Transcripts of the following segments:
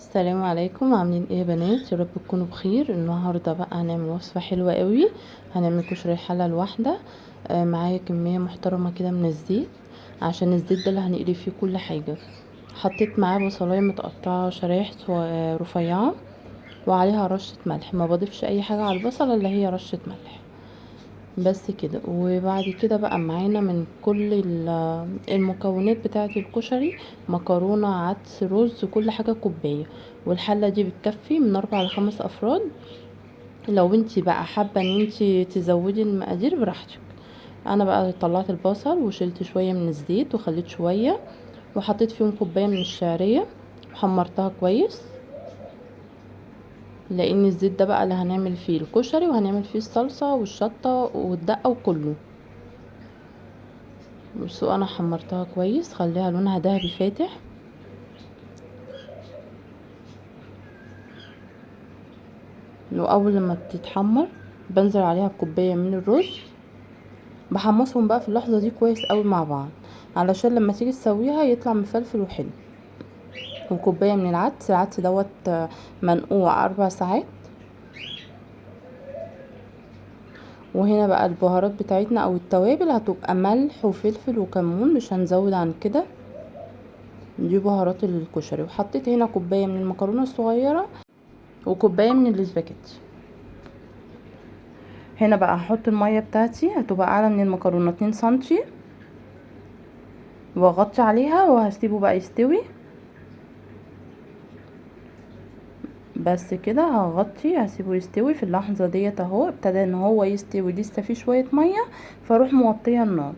السلام عليكم، عاملين ايه يا بنات؟ يا رب تكونوا بخير. النهارده بقى هنعمل وصفه حلوه قوي. هنعمل كشري حله الواحده. معايا كميه محترمه كده من الزيت، عشان الزيت ده اللي هنقلي فيه كل حاجه. حطيت معاه بصلايه متقطعه شرايح رفيعه، وعليها رشه ملح. ما بضيفش اي حاجه على البصله الا هي رشه ملح بس كده. وبعد كده بقى معانا من كل المكونات بتاعه الكشري: مكرونه، عدس، رز، كل حاجه كوبايه. والحله دي بتكفي من 4 ل5 افراد. لو انتي بقى حابه ان انتي تزودي المقادير براحتك. انا بقى طلعت البصل وشلت شويه من الزيت وخليت شويه، وحطيت فيهم كوبايه من الشعريه وحمرتها كويس، لان الزيت ده بقى اللي هنعمل فيه الكشري وهنعمل فيه الصلصه والشطه والدقه وكله. بصوا انا حمرتها كويس، خليها لونها ذهبي فاتح. واول لما بتتحمر بنزل عليها بكوبايه من الرز، بحمصهم بقى في اللحظه دي كويس قوي مع بعض، علشان لما تيجي تسويها يطلع مفلفل وحلو. وكوبايه من العدس. العدس دوت منقوع 4 ساعات. وهنا بقى البهارات بتاعتنا او التوابل هتبقى ملح وفلفل وكمون، مش هنزود عن كده. دي بهارات الكشري. وحطيت هنا كوبايه من المكرونه الصغيره وكوبايه من الاسباجيتي. هنا بقى هحط المية بتاعتي، هتبقى اعلى من المكرونة 2 سنتي، واغطي عليها وهسيبه بقى يستوي. بس كده هغطي هسيبه يستوي. في اللحظة ديت اهو ابتدى ان هو يستوي، لسه فيه شوية مية، فاروح موطية النار.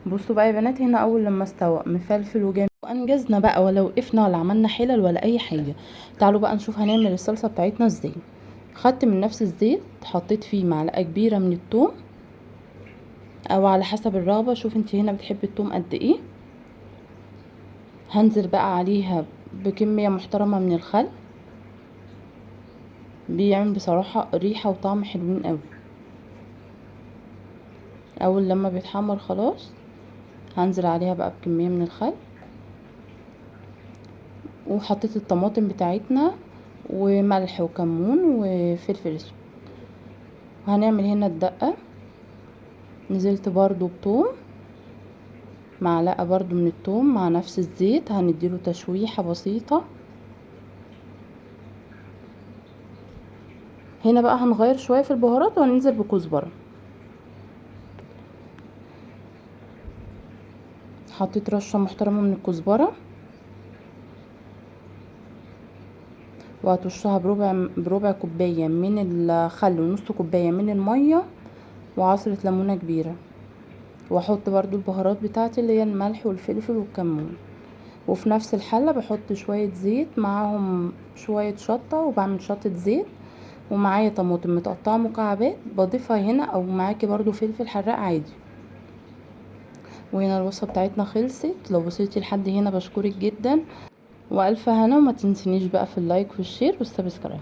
بصوا بقى يا بنات، هنا اول لما استوى مفلفل وجامد وانجزنا بقى، ولا وقفنا ولا عملنا حلل ولا اي حاجة. تعالوا بقى نشوف هنعمل الصلصة بتاعتنا ازاي. خدت من نفس الزيت، حطيت فيه معلقة كبيرة من الثوم، او على حسب الرغبة. شوف انت هنا بتحبي الثوم قد ايه. هنزل بقى عليها بكمية محترمة من الخل، بيعمل بصراحة ريحة وطعم حلوين قوي. اول لما بيتحمر خلاص هنزل عليها بقى بكمية من الخل. وحطيت الطماطم بتاعتنا وملح وكمون وفلفل اسود. هنعمل هنا الدقة. نزلت برضو بثوم، معلقة برضو من الثوم مع نفس الزيت، هنديله تشويحة بسيطة. هنا بقى هنغير شوية في البهارات وهننزل بكزبرة. حطيت رشة محترمة من الكزبرة، وهترشها بربع كوباية من الخل ونص كوباية من المية وعصرة ليمونة كبيرة. واحط برضو البهارات بتاعتي اللي هي الملح والفلفل والكمون. وفي نفس الحلة بحط شوية زيت معاهم شوية شطة، وبعمل شطة زيت. ومعايا طماطم متقطعة مكعبات بضيفها هنا، او معاكي برضو فلفل حراق عادي. وهنا الوصفة بتاعتنا خلصت. لو وصلتي لحد هنا بشكرك جدا، والف هنا. وما تنسينيش بقى في اللايك والشير والسبسكرايب.